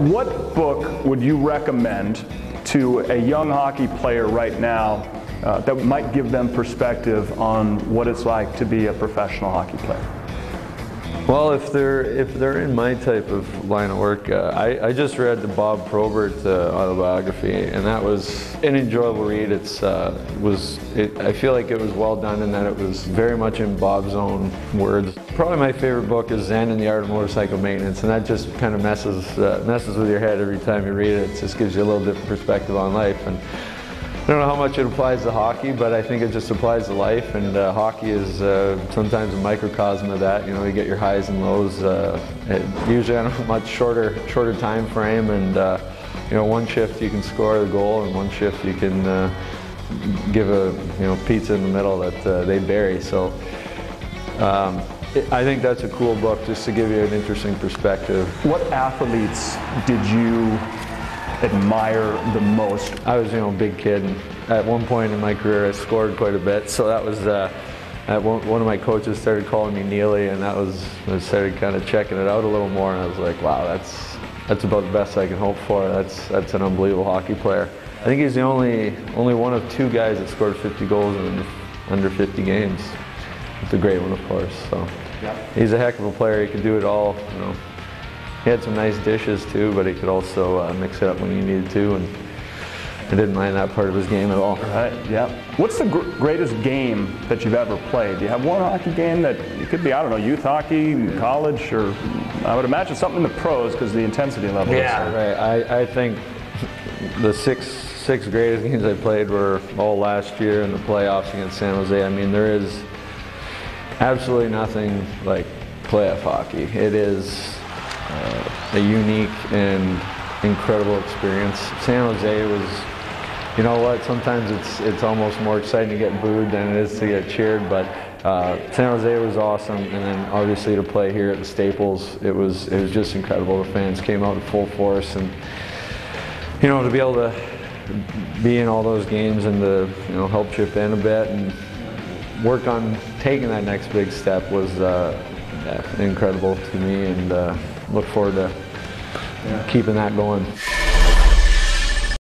What book would you recommend to a young hockey player right now that might give them perspective on what it's like to be a professional hockey player? Well, if they're in my type of line of work, I just read the Bob Probert autobiography, and that was an enjoyable read. I feel like it was well done, and that it was very much in Bob's own words. Probably my favorite book is Zen and the Art of Motorcycle Maintenance, and that just kind of messes with your head every time you read it. It just gives you a little different perspective on life. And I don't know how much it applies to hockey, but I think it just applies to life, and hockey is sometimes a microcosm of that. You know, you get your highs and lows, usually on a much shorter time frame, and you know, one shift you can score the goal, and one shift you can give a pizza in the middle that they bury. So I think that's a cool book just to give you an interesting perspective. What athletes did you admire the most? I was, a big kid. At one point in my career, I scored quite a bit. So that was, one of my coaches started calling me Neely, and I started kind of checking it out a little more, and I was like, wow, that's about the best I can hope for. That's an unbelievable hockey player. I think he's the only one of two guys that scored 50 goals in under 50 games. It's a great one, of course. So he's a heck of a player. He could do it all. He had some nice dishes too, but he could also mix it up when he needed to, and I didn't mind that part of his game at all. Right, yeah. What's the greatest game that you've ever played? Do you have one hockey game that it could be, I don't know, youth hockey, college, or I would imagine something in the pros because the intensity level is so. Right. I think the six greatest games I played were all last year in the playoffs against San Jose. I mean, there is absolutely nothing like playoff hockey. It is a unique and incredible experience. San Jose was, you know what, sometimes it's almost more exciting to get booed than it is to get cheered, but San Jose was awesome, and then obviously to play here at the Staples, it was just incredible. The fans came out in full force, and to be able to be in all those games and to help chip in a bit and work on taking that next big step was incredible to me, and look forward to keeping that going.